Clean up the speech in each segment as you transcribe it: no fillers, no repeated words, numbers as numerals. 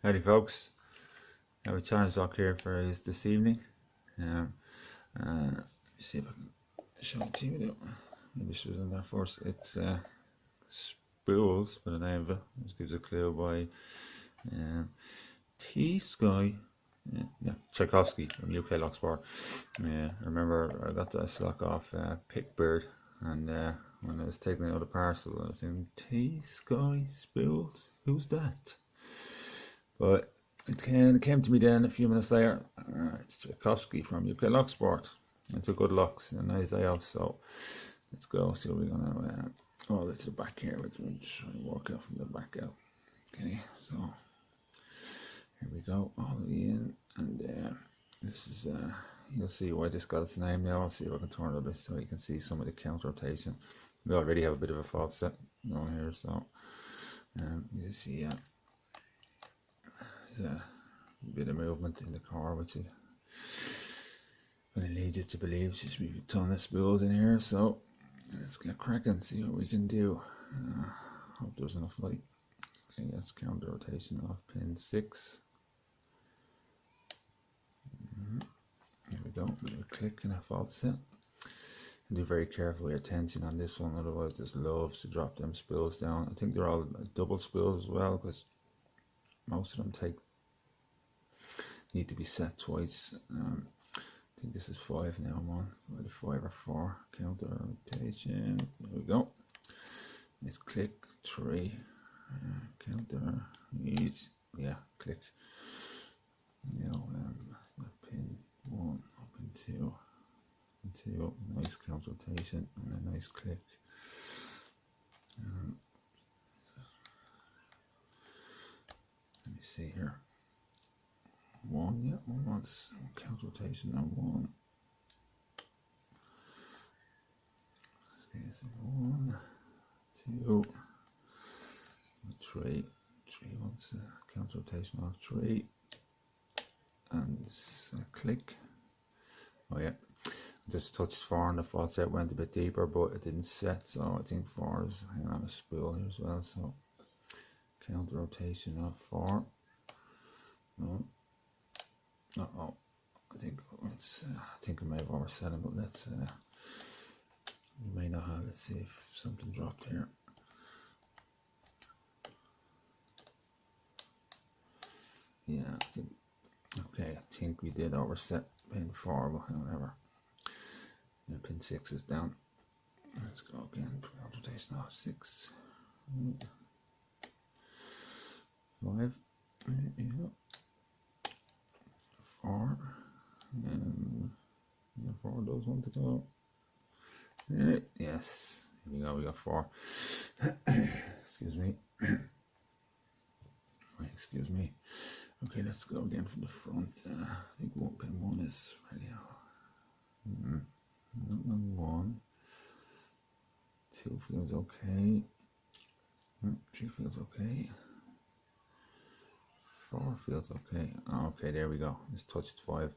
Howdy folks, I have a challenge lock here for us this evening. See if I can show it to you. Maybe I should have done that first. It's Spools by the name of it. This gives a clue by Tsiolkovsky from UK Locksport. I remember I got this lock off PickBeard, and when I was taking out the parcel I was saying T-Sky Spools, who's that? But it came to me then a few minutes later. It's Tsiolkovsky from UK Locksport. It's a good lock, an Iseo. So let's go. See what we're gonna all the way to the back here. We'll try and work out from the back out. Okay, so here we go, all the way in, and this is you'll see why this got its name now. I'll see if I can turn it a bit so you can see some of the counter rotation. We already have a bit of a false set going here, so you see there's a bit of movement in the car, which is going to lead you to believe there's maybe a ton of spools in here. So let's get cracking, see what we can do. Hope there's enough light. Okay, that's counter rotation off pin 6. Here we go, bit of a click and a false set. And be very careful with your tension on this one, otherwise this loves to drop them spools down. I think they're all double spools as well, because most of them need to be set twice. I think this is 5 now. I'm on either 5 or 4 counter rotation. There we go. Let's click 3 counter. Yeah, click. Now pin 1, pin 2, pin 2. Nice counter rotation and a nice click. Let me see here. 1, yeah, 1 wants counter rotation on 1. Okay, so 1, 2, 3. 3 wants a counter rotation on 3, and click. Oh yeah, just touched 4 and the false set went a bit deeper, but it didn't set, so I think 4 is hanging on a spool here as well. So counter rotation on 4. No. Uh-oh, I think I may have overset him, but let's we may not have. Let's see if something dropped here. Yeah, I think we did overset pin 4, but whatever. Yeah, pin 6 is down. Let's go again. Rotation off 6. 5. Yeah. 4. And 4 does want to go. Yes. Here we go. We got 4. Excuse me. Excuse me. Okay, let's go again from the front. I think pin 1 is ready. 1. 2 feels okay. 3 feels okay. 4 feels okay. Okay, there we go. It's touched 5.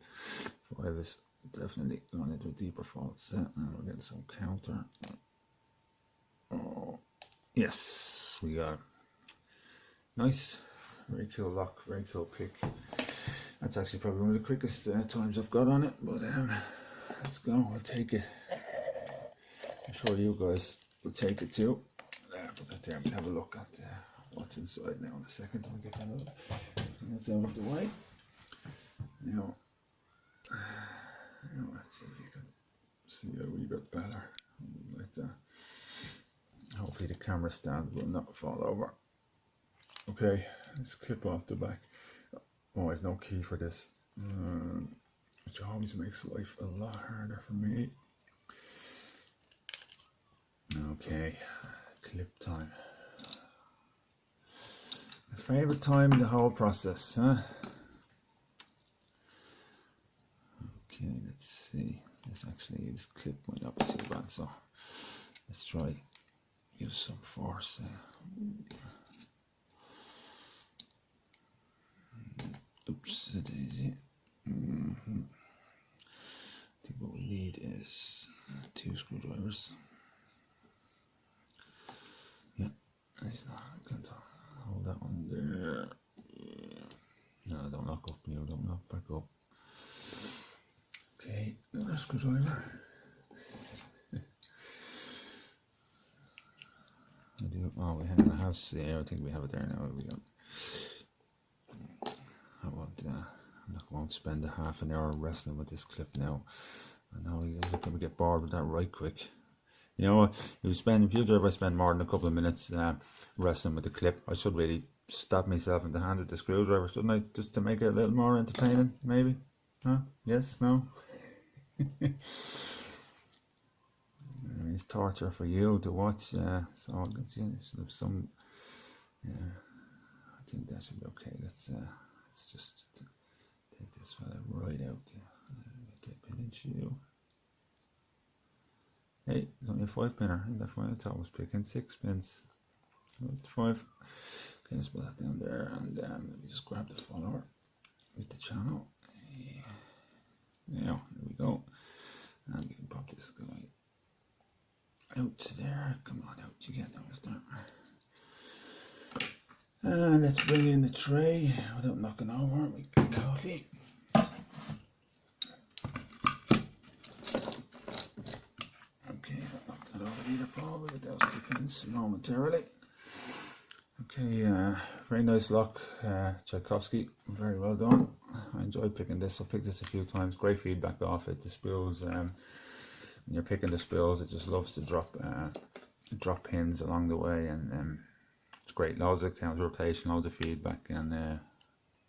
5 is definitely going into a deeper false set, and we're getting some counter. Oh, yes, we got it. Nice. Very cool lock, very cool pick. That's actually probably one of the quickest times I've got on it, but let's go. I'll take it. I'm sure you guys will take it too. Put that there and have a look at what's inside now in a second. I'll get that's out of the way. Now, let's see if you can see a wee bit better. Like that. Hopefully the camera stand will not fall over. Okay, let's clip off the back. Oh, I have no key for this, which always makes life a lot harder for me. Okay, clip time. My favorite time in the whole process, huh? Okay, let's see. This clip might not be too bad, so let's try use some force. Oops, daisy. I think what we need is 2 screwdrivers. Yeah, he's not going to hold that one there. Yeah. screwdriver. I do. Oh, we have in the house. Yeah, I think we have it there now. There we go. I won't spend a half an hour wrestling with this clip now. I know you guys are going to get bored with that right quick. You know, if I spend more than a couple of minutes wrestling with the clip, I should really stab myself in the hand with the screwdriver, shouldn't I? Just to make it a little more entertaining, maybe? Huh? Yes? No? It's torture for you to watch, so I can see some. Yeah, I think that should be okay. Let's just take this fella right out. Get that pin and shoe. Hey, it's only a 5-pinner. I think that's why I thought I was picking 6 pins. That's 5. Okay, let's put that down there, and let me just grab the follower with the channel. Now, here we go. And we can pop this guy out there. Come on out, you get down, mister. And let's bring in the tray without knocking over. We get coffee. Okay, I'll knock that over either probably with those keep-ins momentarily. Okay, very nice lock, Tsiolkovsky, very well done. I enjoyed picking this. I've picked this a few times. Great feedback off it. The spools, when you're picking the spools, it just loves to drop pins along the way, and it's great. Loads of counter rotation, loads of feedback, and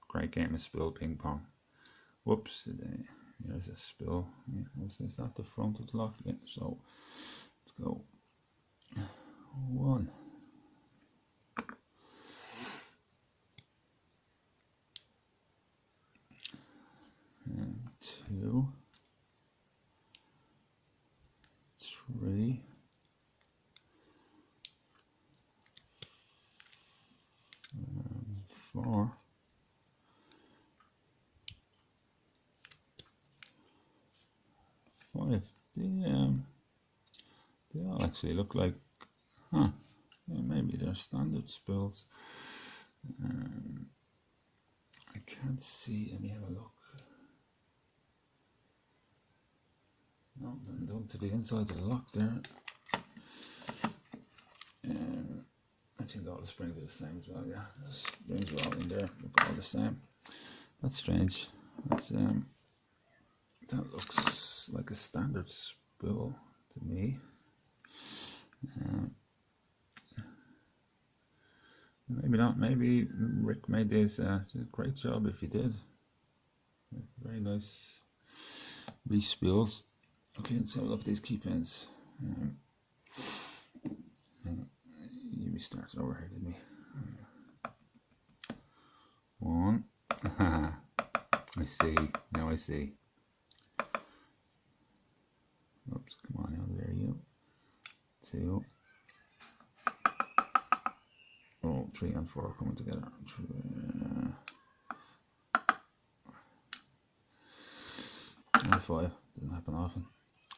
great game of spool ping pong. Whoops, there's a spool. Is that the front of the lock? Yeah, so let's go. 1. And 2, 3, 4, 5. They all actually look like, yeah, maybe they're standard spools. I can't see. Let me have a look. No, I'm done to the inside of the lock there. I think all the springs are the same as well. Yeah, the springs are all in there. Look all the same. That's strange. That looks like a standard spool to me. Maybe not. Maybe Rick made this. Did a great job if he did. Very nice re-spools. Okay, let's have a look at these key pins. We started over here, didn't we? 1. I see. Now I see. Oops, come on out there, you. 2. Oh, 3 and 4 coming together. 5. Doesn't happen often.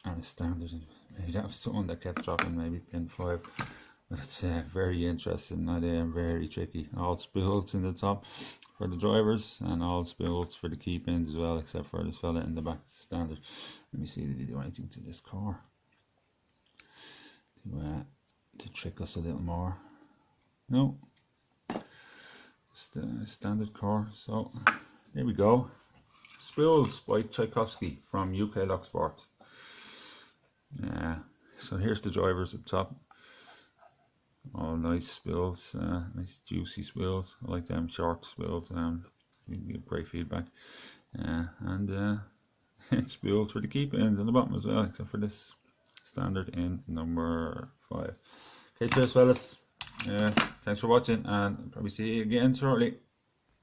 And a standard. Maybe that was the one that kept dropping, maybe pin 5. But it's very interesting. Very tricky. All spools in the top for the drivers, and all spools for the key pins as well, except for this fella in the back. Standard. Let me see, did he do anything to this core to trick us a little more? No. Just a standard core. So there we go. Spools by Tsiolkovsky from UK Locksport. So here's the drivers up top. All nice spools, nice juicy spools. I like them short spools. You get great feedback. And spools for the key pins on the bottom as well, except for this standard in number 5. Okay, cheers fellas. Thanks for watching, and I'll probably see you again shortly.